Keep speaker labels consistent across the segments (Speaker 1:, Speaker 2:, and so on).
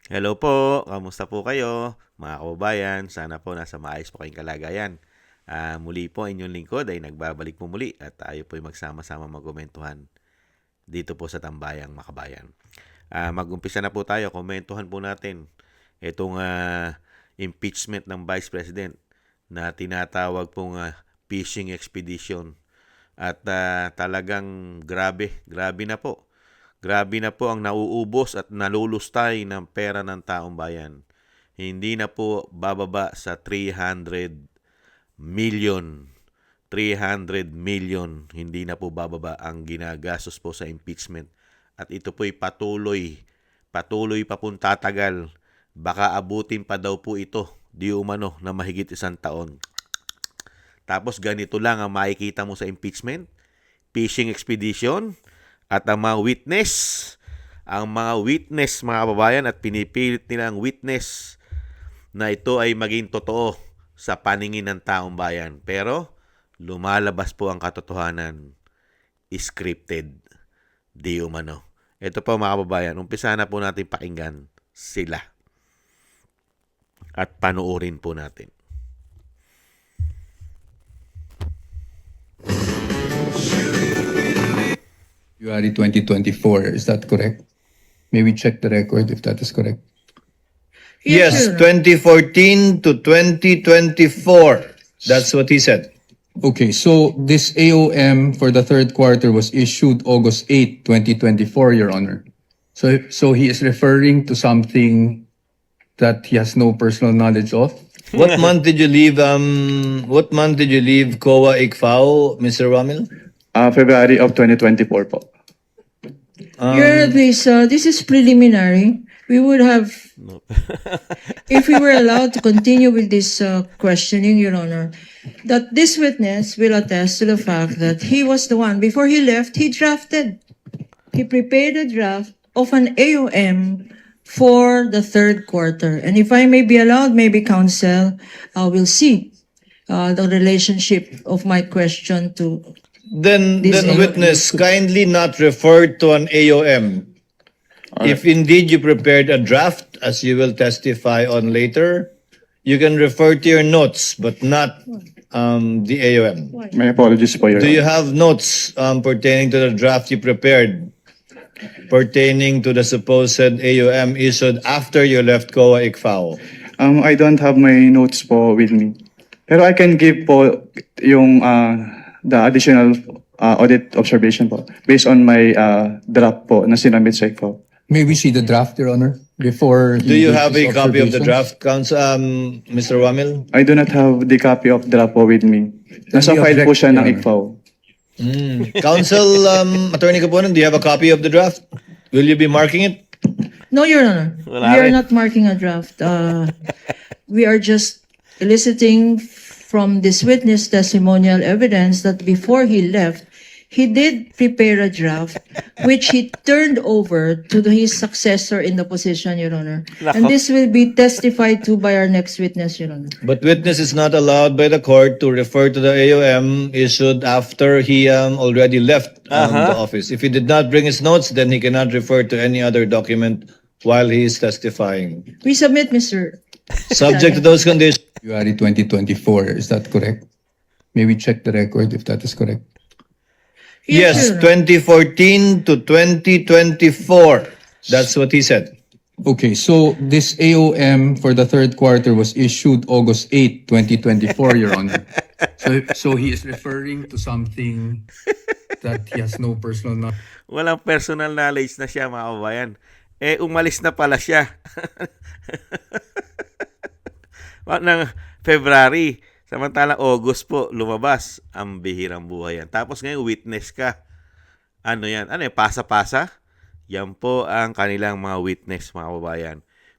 Speaker 1: Hello po, kamusta po kayo mga kababayan? Sana po nasa maayos po kayong kalagayan. Muli po inyong lingkod ay nagbabalik po muli at tayo po ay magsama-sama magkomentuhan dito po sa Tambayang Makabayan. Mag-umpisa na po tayo, komentuhan po natin itong impeachment ng Vice President na tinatawag pong fishing expedition. At talagang grabe na po. Grabe na po ang nauubos at nalulustay ng pera ng taong bayan. Hindi na po bababa sa 300 million. 300 million. Hindi na po bababa ang ginagastos po sa impeachment. At ito po'y patuloy pa pong tatagal. Baka abutin pa daw po ito, di umano, na mahigit 1 taon. Tapos ganito lang ang makikita mo sa impeachment, fishing expedition, at ang mga witness mga kababayan, at pinipilit nila ang witness na ito ay maging totoo sa paningin ng taong bayan. Pero lumalabas po ang katotohanan, scripted, di umano. Ito po mga kababayan, umpisa na po natin pakinggan sila at panuorin po natin.
Speaker 2: February 2024, is that correct? May we check the record if that is correct?
Speaker 3: Yes, 2014 to 2024. That's what he said.
Speaker 2: Okay, so this AOM for the third quarter was issued August 8, 2024, Your Honor. So he is referring to something that he has no personal knowledge of.
Speaker 3: What month did you leave? What month did you leave COA ICFAO, Mr. Ramil?
Speaker 4: February of 2024 po.
Speaker 5: Your Honor, this is preliminary. We would have, if we were allowed to continue with this questioning, Your Honor, that this witness will attest to the fact that he was the one, before he left, he prepared a draft of an AOM for the third quarter. And if I may be allowed, maybe counsel will see the relationship of my question to
Speaker 3: Then
Speaker 5: This AOM.
Speaker 3: witness, kindly not refer to an AOM. If indeed you prepared a draft, as you will testify on later, you can refer to your notes, but not the AOM.
Speaker 4: My apologies po, Your
Speaker 3: Do you
Speaker 4: Honor.
Speaker 3: have notes pertaining to the draft you prepared, pertaining to the supposed AOM issued after you left COA ICFAO?
Speaker 4: I don't have my notes po with me. Pero I can give po yung the additional audit observation po based on my draft po na sinamit sa ICFAO.
Speaker 2: May we see the draft, Your Honor, before
Speaker 3: Do
Speaker 2: he
Speaker 3: you
Speaker 2: gives
Speaker 3: have a
Speaker 2: his
Speaker 3: copy of the
Speaker 2: observations?
Speaker 3: draft, Mr. Ramil?
Speaker 4: I do not have the copy of draft po with me. Nasa
Speaker 2: we
Speaker 4: file po
Speaker 2: object,
Speaker 4: siya ng
Speaker 2: Your Honor.
Speaker 4: ICFAO.
Speaker 3: Counsel, Attorney Caponan, do you have a copy of the draft? Will you be marking it?
Speaker 5: No, Your Honor.
Speaker 1: Wala
Speaker 5: We are
Speaker 1: rin.
Speaker 5: not marking a draft. We are just eliciting from this witness testimonial evidence that before he left, he did prepare a draft which he turned over to his successor in the position, Your Honor. And this will be testified to by our next witness, Your Honor.
Speaker 3: But witness is not allowed by the court to refer to the AOM issued after he already left the office. If he did not bring his notes, then he cannot refer to any other document while he is testifying.
Speaker 5: We submit, Mr.
Speaker 3: Subject to those conditions.
Speaker 2: February 2024, is that correct? May we check the record if that is correct?
Speaker 3: Yes,
Speaker 5: Your Honor.
Speaker 3: 2014 to 2024. That's what he said.
Speaker 2: Okay, so this AOM for the third quarter was issued August 8, 2024, Your Honor. So he is referring to something that he has no personal knowledge.
Speaker 1: Walang personal knowledge na siya mga kababayan. Umalis na pala siya. ng February. Samantalang August po, lumabas. Ang bihirang buhay yan. Tapos ngayon, witness ka. Ano yan? Ano yan? Pasa-pasa? Yan po ang kanilang mga witness, mga kababayan.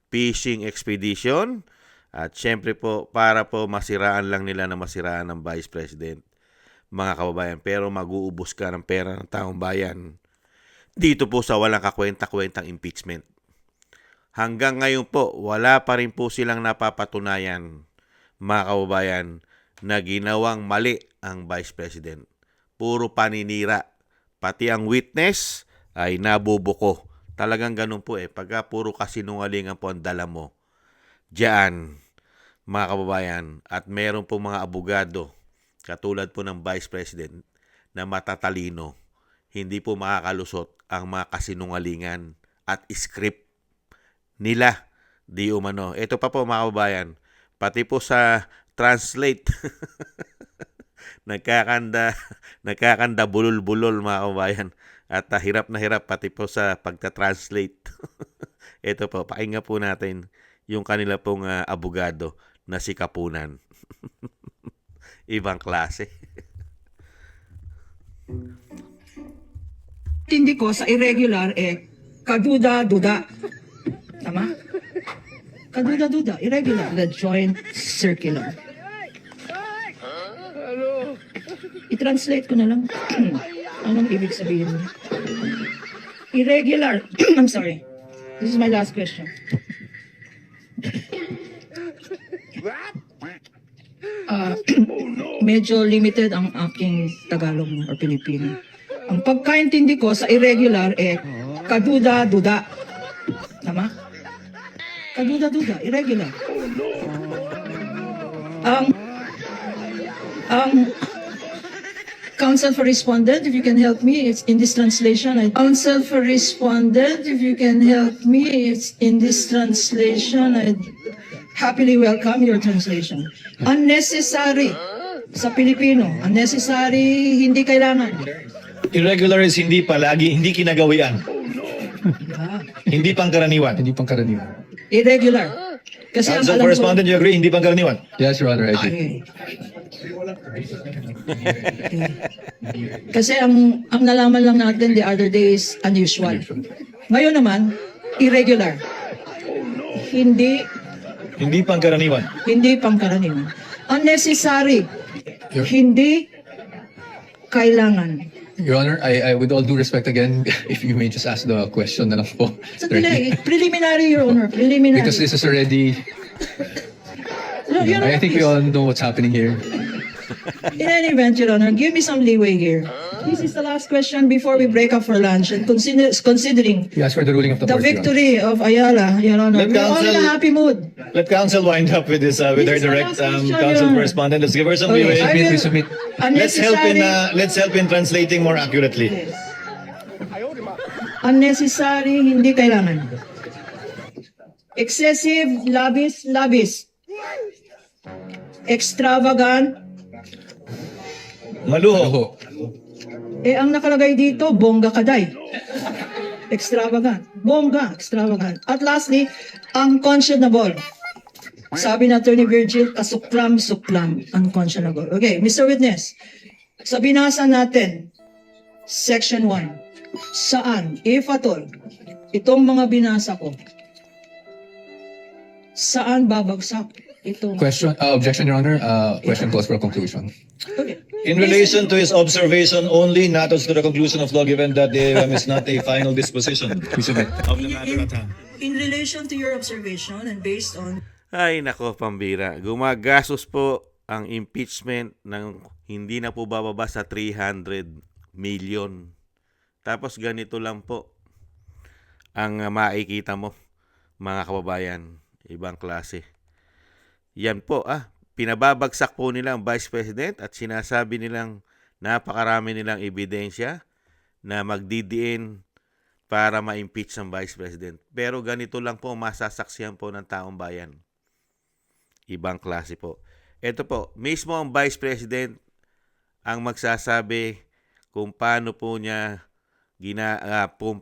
Speaker 1: Fishing expedition. At syempre po, para po masiraan lang nila na masiraan ng Vice President, mga kababayan. Pero mag-uubos ka ng pera ng taong bayan. Dito po sa walang kakwenta-kwentang impeachment. Hanggang ngayon po, wala pa rin po silang napapatunayan, mga kababayan, na ginawang mali ang Vice President. Puro paninira. Pati ang witness ay nabubuko Talagang ganun po Pagka puro kasinungalingan po ang dala mo, diyan, mga kababayan, at meron po mga abogado, katulad po ng Vice President, na matatalino, hindi po makakalusot ang mga kasinungalingan at script nila. Di umano. Ito pa po mga kababayan, pati po sa translate, nagkakanda bulol-bulol mga kababayan. At hirap na hirap pati po sa pagta-translate. Ito po, pakinggan po natin yung kanila pong abogado na si Kapunan. Ibang klase.
Speaker 5: Tindi ko sa irregular kaduda-duda. Tama? Kaduda-duda, irregular. The joint circular. I-translate ko na lang. Anong ibig sabihin mo? Irregular. I'm sorry. This is my last question. Medyo limited ang aking Tagalog or Pilipino. Ang pagkaintindi ko sa irregular kaduda-duda. Tama? Kaduda-duda, irregular. Ang Counsel for Respondent, if you can help me, it's in this translation. Counsel for Respondent, if you can help me, it's in this translation. I'd happily welcome your translation. Unnecessary sa Pilipino. Unnecessary, hindi kailangan.
Speaker 3: Irregular is hindi palagi, hindi kinagawian. Hindi pangkaraniwan.
Speaker 2: Hindi pangkaraniwan.
Speaker 5: Irregular. Kasi ang
Speaker 3: Counsel
Speaker 5: alam ko,
Speaker 3: correspondent, you agree? Hindi pangkaraniwan.
Speaker 2: Yes, Your Honor, I agree.
Speaker 5: Okay. Kasi ang nalaman lang natin the other day is unusual. Ngayon naman, irregular. Hindi
Speaker 3: Hindi
Speaker 5: pangkaraniwan. Unnecessary. Hindi kailangan.
Speaker 2: Your Honor, I with all due respect again, if you may just ask the question na lang po.
Speaker 5: Sandali, preliminary, Your Honor, preliminary.
Speaker 2: Because this is already,
Speaker 5: No, Your Honor,
Speaker 2: I think we all know what's happening here.
Speaker 5: in any event, Your Honor, give me some leeway here. This is the last question before we break up for lunch, and considering
Speaker 2: We ask for the ruling of the
Speaker 5: the
Speaker 2: court, Your Honor.
Speaker 5: victory of Ayala, Your Honor,
Speaker 3: Let
Speaker 5: we're all in a
Speaker 3: counsel-
Speaker 5: happy mood.
Speaker 3: Let counsel wind up with this, with
Speaker 5: This is
Speaker 3: her
Speaker 5: the
Speaker 3: direct
Speaker 5: last question,
Speaker 3: counsel
Speaker 5: Your Honor.
Speaker 3: correspondent. Let's give her some
Speaker 5: Okay,
Speaker 3: leeway.
Speaker 5: I
Speaker 2: Submit,
Speaker 5: will-
Speaker 2: we submit.
Speaker 3: Let's help in translating more accurately.
Speaker 5: Yes. Unnecessary, hindi kailangan. Excessive, labis. Extravagant,
Speaker 3: Maluho.
Speaker 2: Oho.
Speaker 5: ang nakalagay dito, bongga kaday. Extravagant. Bongga, extravagant. At lastly, unconscionable. Sabi na Attorney Virgil, kasuklam, unconscionable. Okay, Mr. Witness, sa binasa natin, Section 1, saan, if at all, itong mga binasa ko, saan babagsak itong...
Speaker 2: Question, objection, Your Honor. Question calls for a conclusion.
Speaker 5: Okay.
Speaker 3: In relation to his observation only, not as to the conclusion of law, given that the AOM is not a final disposition
Speaker 2: We submit.
Speaker 3: of the matter at hand.
Speaker 5: In relation to your observation and based on
Speaker 1: Ay nako, pambira. Gumagastos po ang impeachment ng hindi na po bababa sa 300 million. Tapos ganito lang po ang makikita mo, mga kababayan. Ibang klase. Yan po, pinababagsak po nila ang Vice President at sinasabi nilang napakarami nilang ebidensya na magdidiin para ma-impeach ang Vice President. Pero ganito lang po masasaksihan po ng taong bayan. Ibang klase po. Ito po, mismo ang Vice President ang magsasabi kung paano po niya kung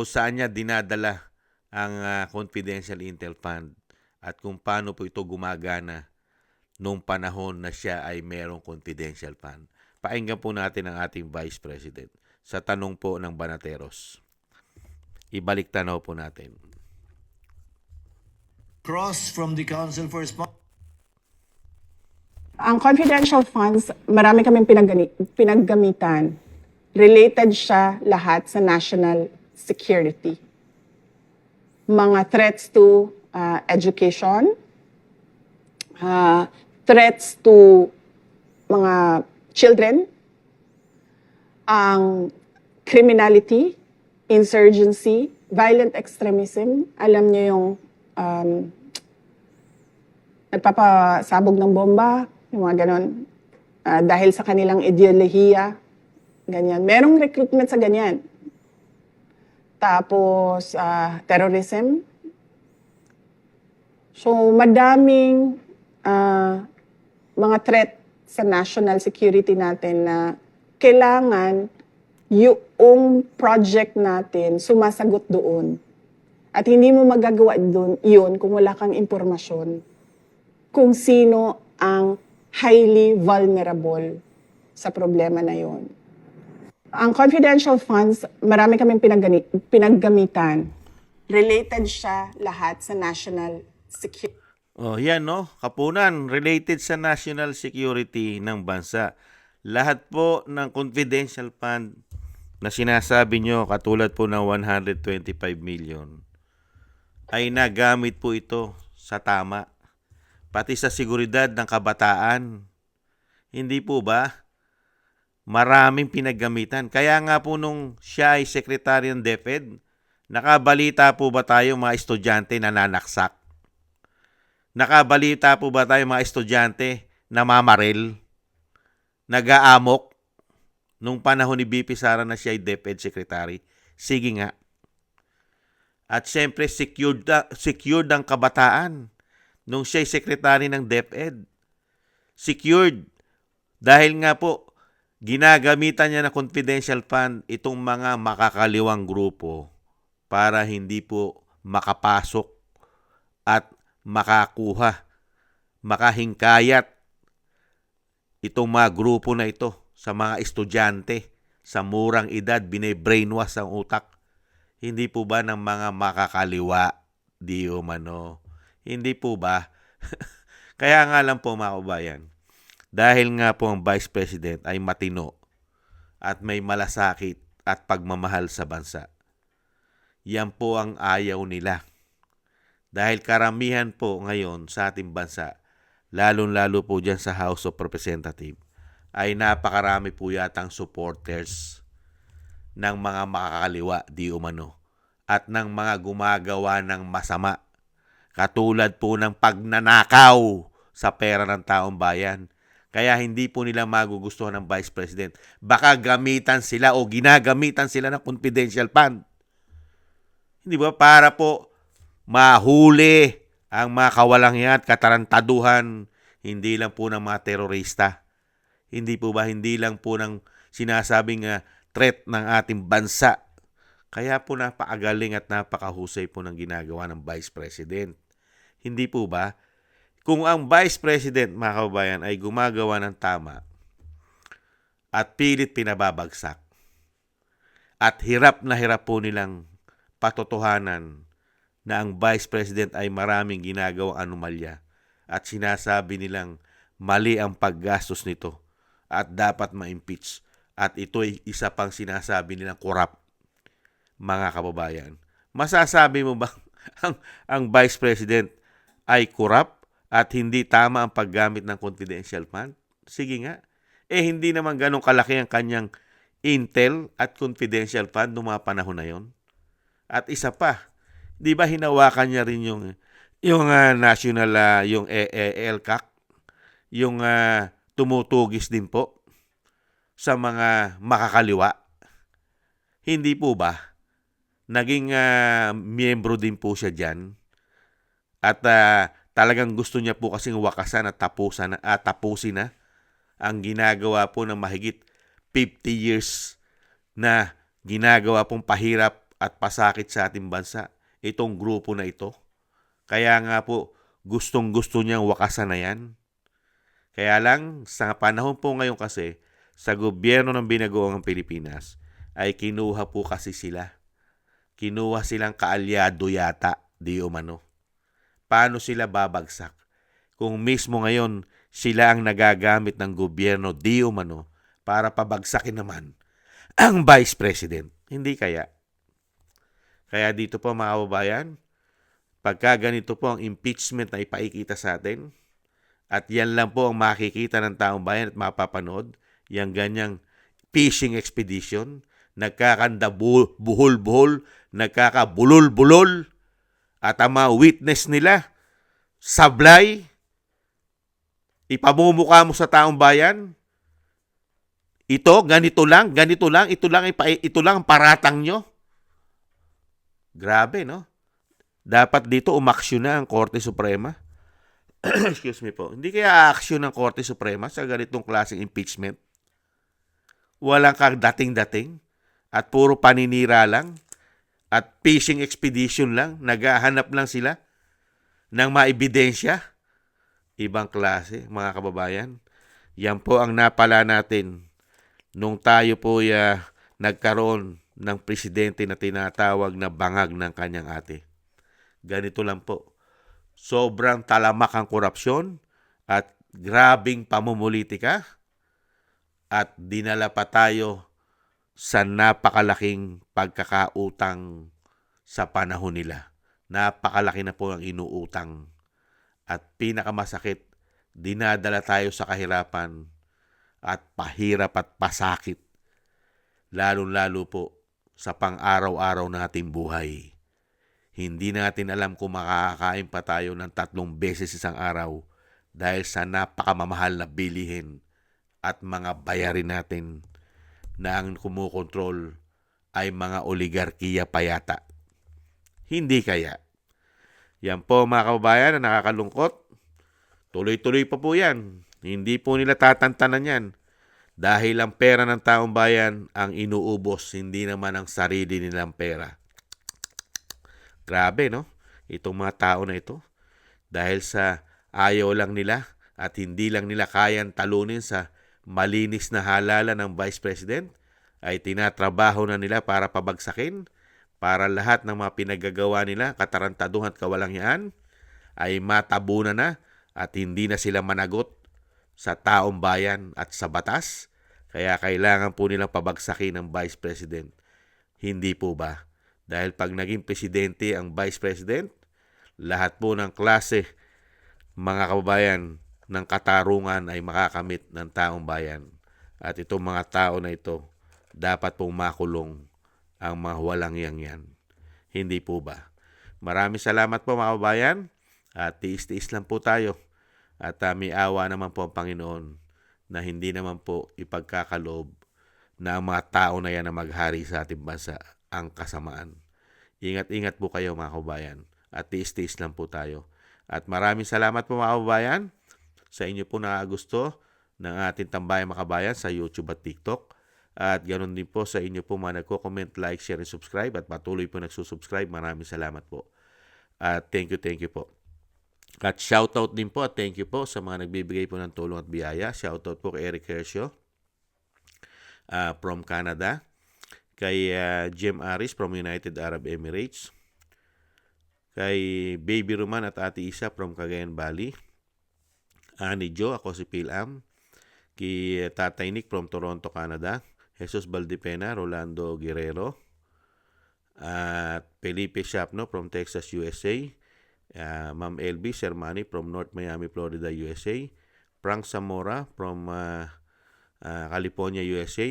Speaker 1: saan niya dinadala ang confidential intel fund at kung paano po ito gumagana nung panahon na siya ay merong confidential fund. Pakinggan po natin ang ating Vice President sa tanong po ng Banateros. Ibalik tanaw po natin.
Speaker 3: Cross from the Council for Response.
Speaker 6: Ang confidential funds, marami kaming pinaggamitan. Related siya lahat sa national security. Mga threats to education, threats to mga children, ang criminality, insurgency, violent extremism. Alam niyo yung nagpapasabog ng bomba, yung mga ganon. Dahil sa kanilang ideolohiya, ganyan. Merong recruitment sa ganyan. Tapos, terrorism. So, madaming mga threat sa national security natin na kailangan yung project natin sumasagot doon. At hindi mo magagawa doon yun kung wala kang impormasyon kung sino ang highly vulnerable sa problema na yun. Ang confidential funds, marami kaming pinaggamitan. Related siya lahat sa national security.
Speaker 1: Oh, yan no, kapunan, related sa national security ng bansa. Lahat po ng confidential fund na sinasabi nyo, katulad po ng 125 million, ay nagamit po ito sa tama. Pati sa seguridad ng kabataan. Hindi po ba? Maraming pinaggamitan. Kaya nga po nung siya ay sekretary ng DepEd, nakabalita po ba tayo mga estudyante na nanaksak? Nakabalita po ba tayo mga estudyante na mamaril? Nag-aamok? Nung panahon ni BP Sara na siya ay DepEd secretary? Sige nga. At syempre secured ang kabataan nung siya'y sekretary ng DepEd. Secured. Dahil nga po, ginagamitan niya na confidential fund itong mga makakaliwang grupo para hindi po makapasok at makakuha, makahingkayat itong mga grupo na ito sa mga estudyante sa murang edad, bine-brainwash ang utak. Hindi po ba ng mga makakaliwa, di umano? Hindi po ba? Kaya nga lang po mga kabayan, dahil nga po ang Vice President ay matino at may malasakit at pagmamahal sa bansa. Yan po ang ayaw nila. Dahil karamihan po ngayon sa ating bansa, lalong-lalo po dyan sa House of Representatives, ay napakarami po yatang supporters ng mga makakaliwa, di umano, at ng mga gumagawa ng masama. Katulad po ng pagnanakaw sa pera ng taong bayan. Kaya hindi po nila magugustuhan ng Vice President. Baka gamitan sila o ginagamitan sila ng confidential fund. Hindi ba? Para po mahuli ang mga kawalangyat, katarantaduhan, hindi lang po ng mga terorista. Hindi po ba? Hindi lang po ng sinasabing threat ng ating bansa. Kaya po napakagaling at napakahusay po ng ginagawa ng Vice President. Hindi po ba? Kung ang Vice President, mga kababayan, ay gumagawa ng tama at pilit pinababagsak at hirap na hirap po nilang patotohanan na ang Vice President ay maraming ginagawang anomalya at sinasabi nilang mali ang paggastos nito at dapat ma-impeach at ito ay isa pang sinasabi nilang korap, mga kababayan. Masasabi mo ba ang Vice President ay korap at hindi tama ang paggamit ng confidential fund? Sige nga. Hindi naman ganun kalaki ang kanyang intel at confidential fund noong mga panahon na yon. At isa pa, di ba hinawakan niya rin yung national, yung LCAC, yung tumutugis din po sa mga makakaliwa. Hindi po ba? Naging miyembro din po siya dyan. At talagang gusto niya po kasing wakasan at tapusin na ang ginagawa po ng mahigit 50 years na ginagawa pong pahirap at pasakit sa ating bansa itong grupo na ito. Kaya nga po gustong-gusto niyang wakasan na yan. Kaya lang sa panahon po ngayon kasi sa gobyerno ng binagoong Pilipinas ay kinuha po kasi sila. Kinuha silang kaalyado yata, di umano. Paano sila babagsak? Kung mismo ngayon sila ang nagagamit ng gobyerno di umano para pabagsakin naman ang Vice President. Hindi kaya? Kaya dito po mga kababayan, pagka ganito po ang impeachment na ipaikita sa atin, at yan lang po ang makikita ng taong bayan at mapapanood, yung ganyang fishing expedition buhol-buhol, nagkakabulol-bulol, at ang mga witness nila, sablay, ipamumukha mo sa taong bayan, ito, ganito lang, ito lang ang paratang nyo. Grabe, no? Dapat dito umaksyon na ang Korte Suprema. Excuse me po. Hindi kaya aksyon ng Korte Suprema sa ganitong klaseng impeachment? Walang kang dating-dating at puro paninira lang at fishing expedition lang. Naghahanap lang sila ng maebidensya. Ibang klase, mga kababayan. Yan po ang napala natin nung tayo po nagkaroon ng presidente na tinatawag na bangag ng kanyang ate. Ganito lang po. Sobrang talamak ang korupsyon at grabing pamumulitika at dinala pa tayo sa napakalaking pagkakautang sa panahon nila. Napakalaki na po ang inuutang. At pinakamasakit, dinadala tayo sa kahirapan at pahirap at pasakit. Lalo-lalo po sa pang-araw-araw nating buhay. Hindi natin alam kung makakakain pa tayo ng 3 beses isang araw dahil sa napakamamahal na bilihin at mga bayarin natin na ang kumukontrol ay mga oligarkiya pa yata. Hindi kaya. Yan po mga kababayan na nakakalungkot. Tuloy-tuloy pa po yan. Hindi po nila tatantanan yan. Dahil ang pera ng taong bayan ang inuubos, hindi naman ang sarili nilang pera. Grabe, no? Itong mga tao na ito. Dahil sa ayaw lang nila at hindi lang nila kayang talunin sa malinis na halalan ng Vice President, ay tinatrabaho na nila para pabagsakin, para lahat ng mga pinagagawa nila, katarantaduhan at kawalangyaan, ay matabunan na at hindi na sila managot sa taong bayan at sa batas. Kaya kailangan po nilang pabagsakin ng Vice President. Hindi po ba? Dahil pag naging presidente ang Vice President, lahat po ng klase, mga kababayan, ng katarungan ay makakamit ng taong bayan. At itong mga tao na ito, dapat pong makulong ang mga walang yan. Hindi po ba? Maraming salamat po mga kababayan. At tiis-tiis lang po tayo. At may awa naman po ang Panginoon na hindi naman po ipagkakaloob na ang mga tao na yan na maghari sa ating bansa ang kasamaan. Ingat-ingat po kayo mga kababayan. At tiis-tiis lang po tayo. At maraming salamat po mga kababayan sa inyo po nakagusto ng ating Tambayang Makabayan sa YouTube at TikTok. At ganoon din po sa inyo po mga nagko-comment, like, share, and subscribe at patuloy po nagsusubscribe. Maraming salamat po. At thank you po. At shoutout din po at thank you po sa mga nagbibigay po ng tulong at biyaya. Shoutout po kay Eric Hercio from Canada. Kay Jem Aris from United Arab Emirates. Kay Baby Roman at Ate Isa from Cagayan Valley. Ani Jo, ako si Pilam. Kay Tatay Nick from Toronto, Canada. Jesus Valdipena, Rolando Guerrero. At Felipe Shapno from Texas, USA. Ma'am LB Sermani from North Miami, Florida, USA. Frank Zamora from California, USA.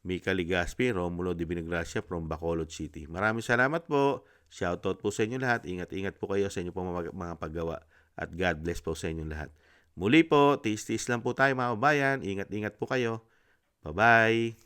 Speaker 1: Mika Ligaspi, Romulo de Binagracia from Bacolod City. Maraming salamat po. Shoutout po sa inyo lahat. Ingat-ingat po kayo sa inyo po mga paggawa. At God bless po sa inyo lahat. Muli po, tiis-tiis lang po tayo mga kabayan. Ingat-ingat po kayo. Bye-bye.